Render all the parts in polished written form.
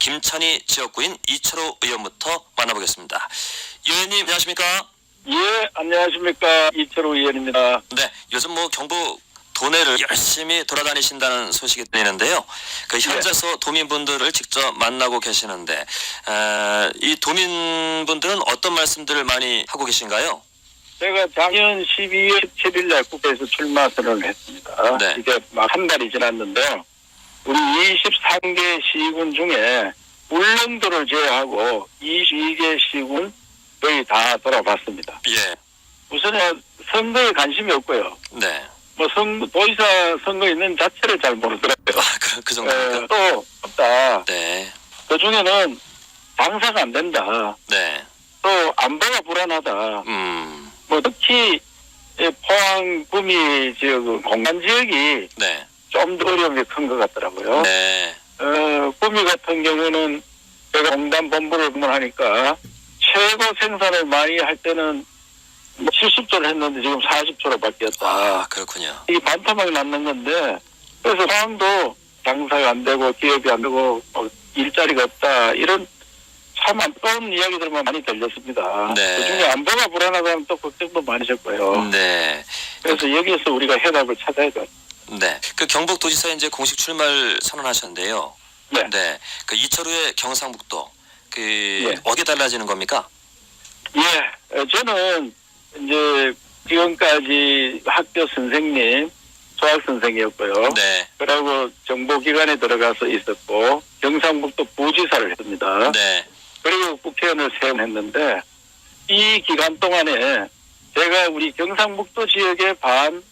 김천희 지역구인 이철우 의원부터 만나보겠습니다. 의원님 안녕하십니까? 예, 안녕하십니까. 이철우 의원입니다. 네, 요즘 경북 도내를 열심히 돌아다니신다는 소식이 들리는데요. 그 현재서 도민분들을 직접 만나고 계시는데 이 도민분들은 어떤 말씀들을 많이 하고 계신가요? 제가 작년 12월 17일 날 국회에서 출마 선언을 했습니다. 네. 이제 막 한 달이 지났는데요. 우리 23개 시군 중에 울릉도를 제외하고 22개 시군 거의 다 돌아봤습니다. 예. 우선은 선거에 관심이 없고요. 네. 도의사 선거 있는 자체를 잘 모르더라고요. 그 정도입니까? 또 없다. 네. 그 중에는 장사가 안 된다. 네. 또 안보가 불안하다. 특히 포항 구미 지역 공간 지역이 네. 좀 더 어려움이 큰 것 같더라고요. 네. 구미 같은 경우는 제가 공단 본부를 방문하니까 최고 생산을 많이 할 때는 70조를 했는데 지금 40조로 바뀌었다. 아, 그렇군요. 이게 반토막이 남는 건데, 그래서 포항도 장사가 안 되고 기업이 안 되고 일자리가 없다, 이런 참 안타까운 이야기들만 많이 들렸습니다. 네. 그중에 안보가 불안하다는 또 걱정도 많으셨고요. 네. 그래서 여기에서 우리가 해답을 찾아야죠. 네. 그 경북도지사에 이제 공식 출마를 선언하셨는데요. 네. 네. 그 이철우의 경상북도 네. 어디에 달라지는 겁니까? 예, 저는 이제 지금까지 학교 선생님, 수학 선생이었고요. 네. 그리고 정보기관에 들어가서 있었고 경상북도 부지사를 했습니다. 네. 그리고 국회의원을 3번 했는데 이 기간 동안에 제가 우리 경상북도 지역의 반,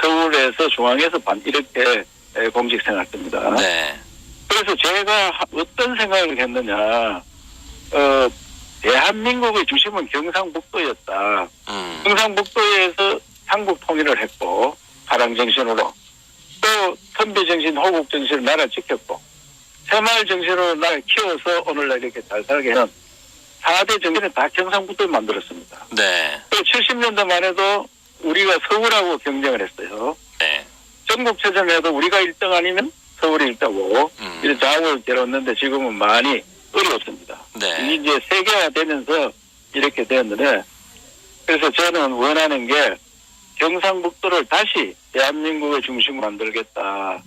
서울에서 중앙에서 반 이렇게 공직 생활했습니다. 네. 그래서 제가 어떤 생각을 했느냐, 대한민국의 중심은 경상북도였다. 경상북도에서 한국 통일을 했고 사랑정신으로, 또 선비정신, 호국정신을 나라를 지켰고 새마을정신으로 나라를 키워서 오늘날 이렇게 잘 살게 하는 4대 정신을 다 경상북도에 만들었습니다. 네. 또 70년대만 해도 우리가 서울하고 경쟁을 했어요. 네. 전국체전에도 우리가 1등 아니면 서울이 1등고 이런 자원을 들었는데 지금은 많이 어렵습니다. 네. 이제 세계화되면서 이렇게 되었는데, 그래서 저는 원하는 게 경상북도를 다시 대한민국의 중심으로 만들겠다.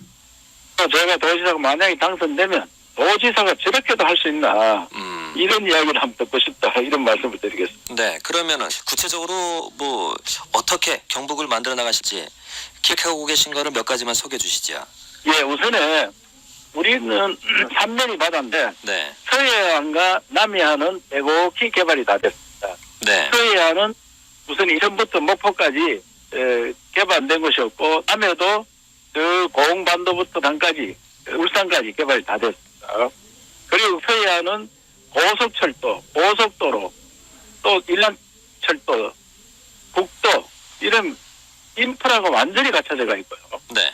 제가 도지사가 만약에 당선되면 도지사가 저렇게도 할 수 있나, 이런 이야기를 한번 듣고 싶다, 이런 말씀을 드리겠습니다. 네. 그러면은 구체적으로 어떻게 경북을 만들어 나가실지 기획하고 계신 거를 몇 가지만 소개해 주시죠. 예, 우선에 우리는 3년이 바다인데 네. 서해안과 남해안은 빼곡히 개발이 다 됐습니다. 네. 서해안은 우선 이전부터 목포까지 개발된 것이 없고, 남해도 그 고흥반도부터 단까지 울산까지 개발이 다 됐습니다. 그리고 서해안은 고속철도, 고속도로, 또 일란철도, 국도, 이런 인프라가 완전히 갖춰져 있고요. 네.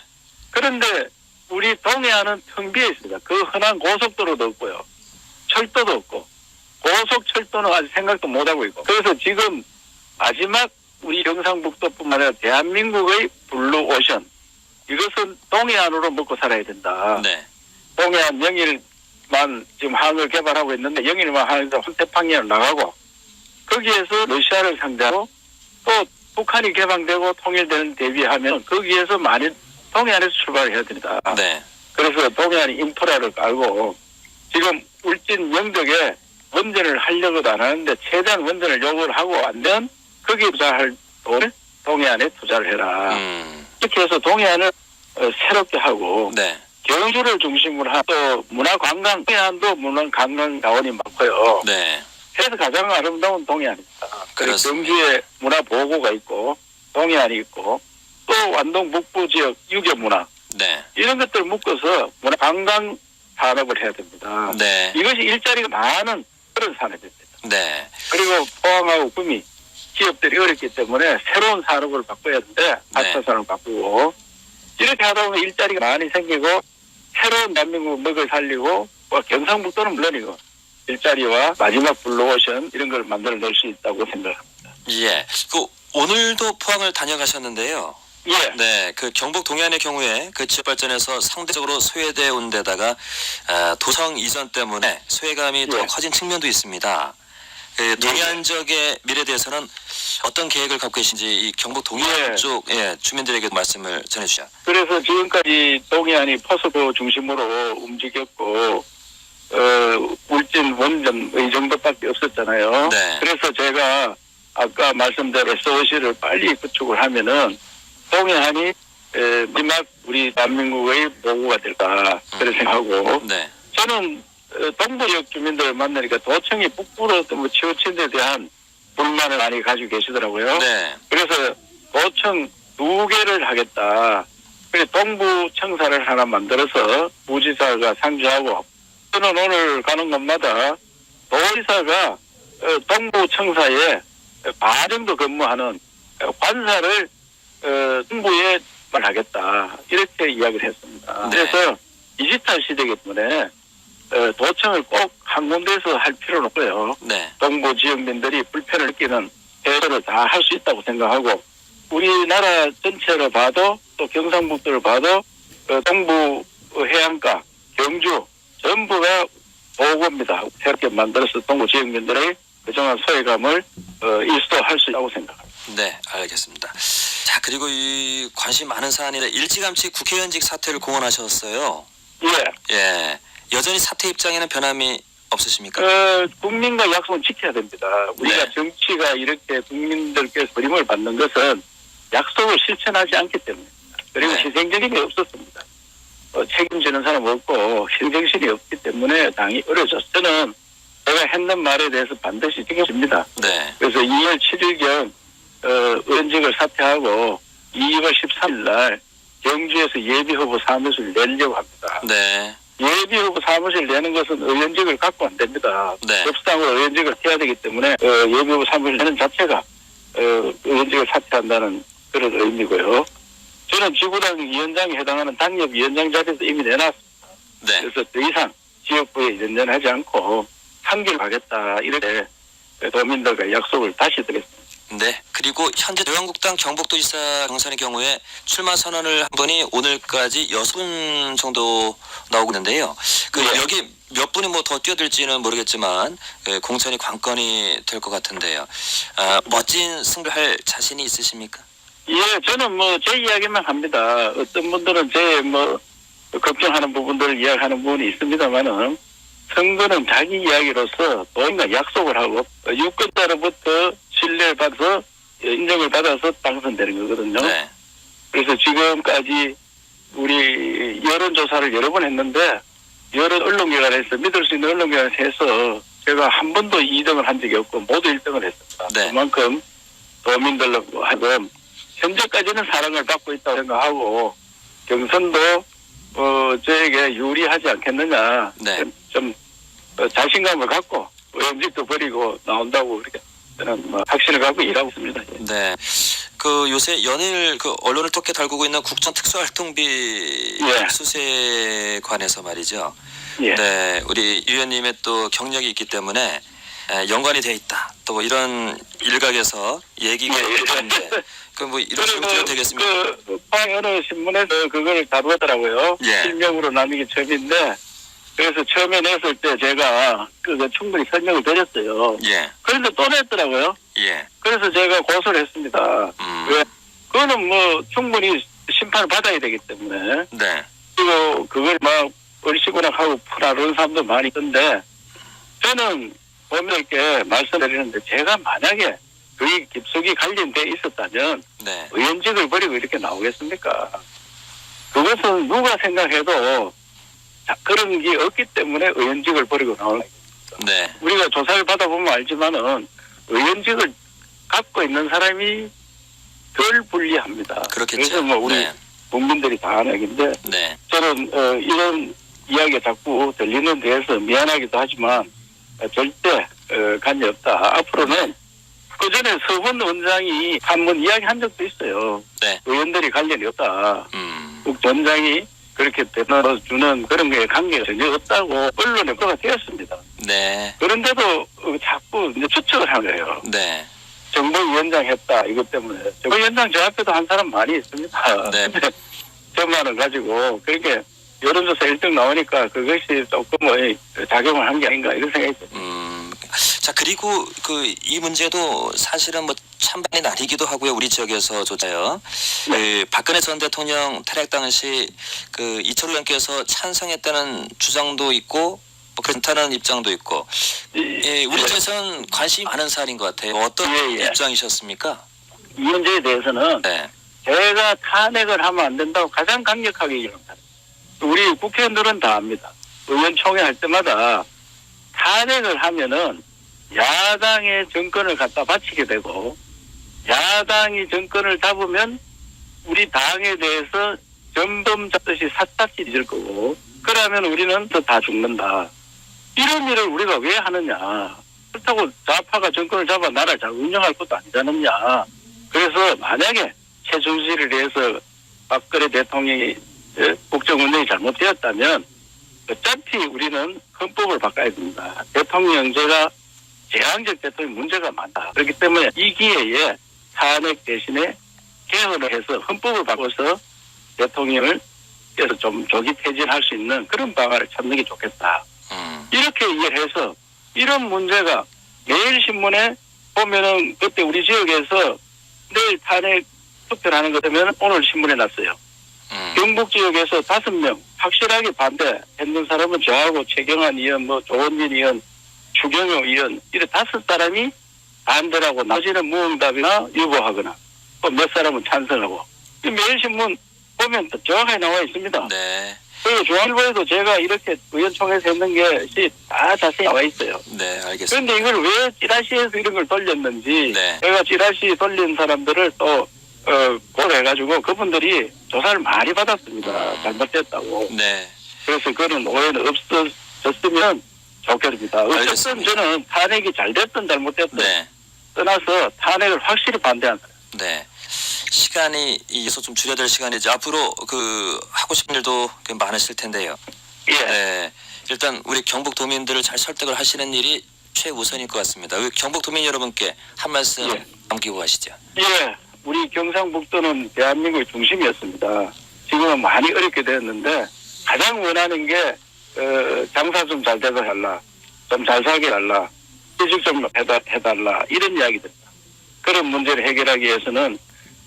그런데 우리 동해안은 텅 비어 있습니다. 그 흔한 고속도로도 없고요. 철도도 없고, 고속철도는 아직 생각도 못하고 있고. 그래서 지금 마지막 우리 경상북도뿐만 아니라 대한민국의 블루오션, 이것은 동해안으로 먹고 살아야 된다. 네. 동해안 영일만 지금 항을 개발하고 있는데 영일만 항에서 환태평양을 나가고, 거기에서 러시아를 상대하고 또 북한이 개방되고 통일되는 대비하면 거기에서 많이 동해안에서 출발을 해야 됩니다. 네. 그래서 동해안 인프라를 깔고, 지금 울진 영덕에 원전을 하려고도 안 하는데 최대한 원전을 요구를 하고, 안 되면 거기에 투자할 돈을 동해안에 투자를 해라. 이렇게 해서 동해안을 새롭게 하고, 네. 경주를 중심으로 한, 또 문화관광, 동해안도 문화관광 자원이 많고요. 네. 그래서 가장 아름다운 동해안입니다. 그리고 그렇습니다. 경주에 문화보고가 있고 동해안이 있고, 또 완동 북부 지역 유교 문화, 네. 이런 것들을 묶어서 문화관광 산업을 해야 됩니다. 네. 이것이 일자리가 많은 그런 산업입니다. 네. 그리고 포항하고 구미 기업들이 어렵기 때문에 새로운 산업을 바꿔야 하는데, 4차 산업을 바꾸고, 이렇게 하다 보면 일자리가 많이 생기고 새로운 대한민국 먹을 살리고, 경상북도는 물론이고 일자리와 마지막 블루오션 이런 걸 만들어 놓을 수 있다고 생각합니다. 예. 오늘도 포항을 다녀가셨는데요. 예. 네, 그 경북 동해안의 경우에 그 지역 발전에서 상대적으로 소외돼 온 데다가 도성 이전 때문에 소외감이 더 예. 커진 측면도 있습니다. 그 동해안 지역의 미래에 대해서는 어떤 계획을 갖고 계신지 이 경북 동해안 예. 쪽 주민들에게 말씀을 전해주시죠. 그래서 지금까지 동해안이 포수도 중심으로 움직였고 울진 원전 이 정도밖에 없었잖아요. 네. 그래서 제가 아까 말씀대로 SOC를 빨리 구축을 하면은 동해안이 마지막 우리 대한민국의 보고가 될까 그런 생각하고 네, 저는 동부 지역 주민들을 만나니까 도청이 북부로 뭐 치우친 데 대한 불만을 많이 가지고 계시더라고요. 네, 그래서 도청 2개를 하겠다. 그래서 동부 청사를 하나 만들어서 부지사가 상주하고 저는 오늘 가는 곳마다 도지사가 동부 청사에 반 정도 근무하는 관사를 동부에만 하겠다. 이렇게 이야기를 했습니다. 네. 그래서 디지털 시대이기 때문에 도청을 꼭 한 군데에서 할 필요는 없고요. 네, 동부 지역민들이 불편을 느끼는 해소를 다 할 수 있다고 생각하고 우리나라 전체로 봐도 또 경상북도를 봐도 동부 해안가, 경주 전부가 보고입니다. 새롭게 만들어서 동부 지역민들의 그동안 소외감을 일소할 수 있다고 생각합니다. 네, 알겠습니다. 자, 그리고 이 관심 많은 사안이라 일찌감치 국회의원직 사퇴를 공언하셨어요. 예. 예, 여전히 사퇴 입장에는 변함이 없으십니까? 국민과 약속은 지켜야 됩니다. 우리가 네. 정치가 이렇게 국민들께서 버림을 받는 것은 약속을 실천하지 않기 때문입니다. 그리고 네. 희생적인 게 없었습니다. 책임지는 사람 없고 희생정신이 없기 때문에 당이 어려졌어요. 저는 제가 했는 말에 대해서 반드시 책임집니다. 네, 그래서 2월 7일경 의원직을 사퇴하고 2월 13일 날 경주에서 예비후보 사무실 내려고 합니다. 네, 예비후보 사무실 내는 것은 의원직을 갖고 안 됩니다. 네. 법상으로 의원직을 해야 되기 때문에 예비후보 사무실 내는 자체가 의원직을 사퇴한다는 그런 의미고요. 저는 지구당 위원장에 해당하는 당협 위원장 자리에서 이미 내놨습니다. 네, 그래서 더 이상 지역구에 연연하지 않고 한길 가겠다 이렇게 도민들과 약속을 다시 드렸습니다. 네. 그리고 현재 노영국당 경북도지사 경선의 경우에 출마 선언을 한 분이 오늘까지 6분 정도 나오고 있는데요. 그 네. 여기 몇 분이 뭐 더 뛰어들지는 모르겠지만 공천이 관건이 될 것 같은데요. 멋진 승리를 할 자신이 있으십니까? 예, 저는 뭐 제 이야기만 합니다. 어떤 분들은 제 뭐 걱정하는 부분들을 이야기하는 부분이 있습니다만은 선거는 자기 이야기로서 도인과 약속을 하고 유권자로부터 신뢰를 받아서 인정을 받아서 당선되는 거거든요. 네, 그래서 지금까지 우리 여론조사를 여러 번 했는데 여러 언론기관에서 믿을 수 있는 언론기관에서 해서 제가 한 번도 2등을 한 적이 없고 모두 1등을 했습니다. 네. 그만큼 도민들로 하여금 현재까지는 사랑을 받고 있다고 생각하고 경선도 저에게 유리하지 않겠느냐. 네. 좀 자신감을 갖고 의원직도 버리고 나온다고 그렇게 저는 뭐 확신을 갖고 일하고 있습니다. 네. 그 요새 연일 그 언론을 톡게 달구고 있는 국정 특수활동비 예. 수사에 관해서 말이죠. 예. 네, 우리 유 의원님의 또 경력이 있기 때문에 연관이 돼 있다. 또 뭐 이런 일각에서 얘기가 예, 예. 있는데 그 뭐 이런 식으로 드려도 되겠습니까? 어느 신문에서 그걸 다루었더라고요. 예. 실명으로 남이기 처음인데 그래서 처음에 냈을 때 제가 그거 충분히 설명을 드렸어요. 예, 그런데 또 냈더라고요. 예, 그래서 제가 고소를 했습니다. 왜? 그거는 뭐 충분히 심판을 받아야 되기 때문에 네, 그리고 그걸 막 얼씨구락하고 푸라는 사람도 많이 있던데 저는 보면께 말씀드리는데 제가 만약에 그게 깊숙이 관련돼 있었다면 네, 의원직을 버리고 이렇게 나오겠습니까? 그것은 누가 생각해도 그런 게 없기 때문에 의원직을 버리고 나오는 거예요. 네, 우리가 조사를 받아보면 알지만은 의원직을 갖고 있는 사람이 덜 불리합니다. 그렇겠죠. 그래서 뭐 우리 네, 국민들이 다 아는 얘기인데 네, 저는 이런 이야기가 자꾸 들리는 데에서 미안하기도 하지만 절대 관계 없다. 앞으로는 그 전에 서훈 원장이 한 번 이야기한 적도 있어요. 네, 의원들이 관련이 없다. 국전장이 그렇게 되어주는 그런 게 관계가 전혀 없다고 언론에 보도가 되었습니다. 네, 그런데도 자꾸 이제 추측을 하는 거예요. 네, 정보 위원장 했다 이것 때문에 저 위원장 저 앞에도 한 사람 많이 있습니다. 네. 근데 저만을 가지고 그렇게 여론조사 1등 나오니까 그것이 조금 작용을 한 게 아닌가 이런 생각이 듭니다. 자, 그리고 이 문제도 사실은 뭐 찬반이 나뉘기도 하고요. 우리 지역에서조차요. 박근혜 전 대통령 탄핵 당시 이철우 의원께서 찬성했다는 주장도 있고 뭐 그렇다는 입장도 있고 우리 지역에서는 관심이 많은 사안인 것 같아요. 어떤 입장이셨습니까? 이 문제에 대해서는 네. 제가 탄핵을 하면 안 된다고 가장 강력하게 얘기합니다. 우리 국회의원들은 다 압니다. 의원총회 할 때마다 탄핵을 하면은 야당의 정권을 갖다 바치게 되고 야당이 정권을 잡으면 우리 당에 대해서 점점 잡듯이 샅샅이 잊을 거고 그러면 우리는 또 다 죽는다. 이런 일을 우리가 왜 하느냐. 그렇다고 좌파가 정권을 잡아 나라를 잘 운영할 것도 아니잖느냐. 그래서 만약에 최순실을 위해서 박근혜 대통령이 국정 운영이 잘못되었다면 어차피 우리는 헌법을 바꿔야 됩니다. 대통령제가 제왕적 대통령 문제가 많다. 그렇기 때문에 이 기회에 탄핵 대신에 개헌을 해서 헌법을 바꿔서 대통령을 그래서 좀 조기 퇴진할 수 있는 그런 방안을 찾는 게 좋겠다. 이렇게 이해를 해서 이런 문제가 매일 신문에 보면은 그때 우리 지역에서 내일 탄핵 투표를 하는 것 때문에 오늘 신문에 났어요. 경북 지역에서 5명 확실하게 반대했는 사람은 저하고 최경환 의원, 뭐 조원진 의원, 추경호 의원 이래 5사람이 반대라고 나머지는 무응답이나 유보하거나 또 몇 사람은 찬성하고 매일신문 보면 정확하게 나와 있습니다. 네. 그리고 중앙일보에도 제가 이렇게 의원총회에서 했는 것이 다 자세히 나와 있어요. 네, 알겠습니다. 그런데 이걸 왜 찌라시에서 이런 걸 돌렸는지 네. 제가 찌라시 돌린 사람들을 또 고려해가지고 그분들이 조사를 많이 받았습니다. 잘못됐다고. 네. 그래서 그런 오해는 없어졌으면 좋겠습니다. 어쨌든 알겠습니다. 저는 탄핵이 잘 됐든 잘못됐든 네. 떠나서 탄핵을 확실히 반대한다. 네. 시간이 이어서 좀 줄여야 시간이죠. 앞으로 하고 싶은 일도 많으실 텐데요. 예. 네. 일단 우리 경북 도민들을 잘 설득을 하시는 일이 최우선일 것 같습니다. 우리 경북 도민 여러분께 한 말씀 남기고 가시죠. 예. 우리 경상북도는 대한민국의 중심이었습니다. 지금은 많이 어렵게 되었는데 가장 원하는 게 장사 좀 잘 되게 해달라. 좀 잘 살게 해달라. 취직 좀 해달라. 이런 이야기입니다. 그런 문제를 해결하기 위해서는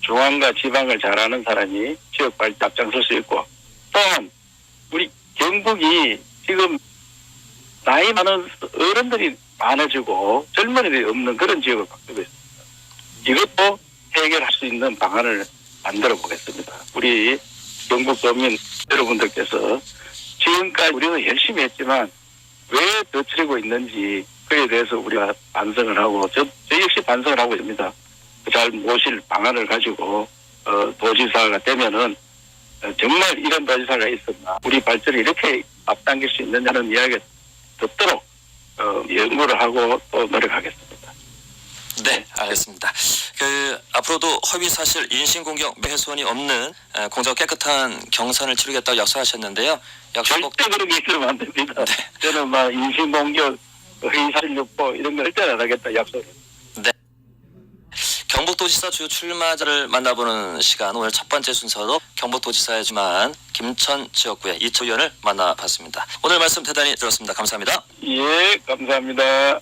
중앙과 지방을 잘 아는 사람이 지역 발전 앞장설 수 있고 또한 우리 경북이 지금 나이 많은 어른들이 많아지고 젊은이들이 없는 그런 지역을 바꾸고 있습니다. 이것도 해결할 수 있는 방안을 만들어 보겠습니다. 우리 경북도민 여러분들께서 지금까지 우리는 열심히 했지만 왜 더치고 있는지 그에 대해서 우리가 반성을 하고 저 역시 반성을 하고 있습니다. 잘 모실 방안을 가지고 도지사가 되면은 정말 이런 도지사가 있었나 우리 발전을 이렇게 앞당길 수 있느냐는 이야기를 듣도록 연구를 하고 또 노력하겠습니다. 네, 알겠습니다. 앞으로도 허위 사실, 인신공격, 훼손이 없는 공정 깨끗한 경선을 치르겠다고 약속하셨는데요. 약속 꼭 절대 그런 게 있으면 안 됩니다. 네. 저는 막 인신공격, 허위사실 유포 이런 거 절대 안 하겠다 약속. 경북도지사 주요 출마자를 만나보는 시간, 오늘 첫 번째 순서로 경북도지사이지만 김천 지역구의 이철우 의원을 만나봤습니다. 오늘 말씀 대단히 들었습니다. 감사합니다. 예, 감사합니다.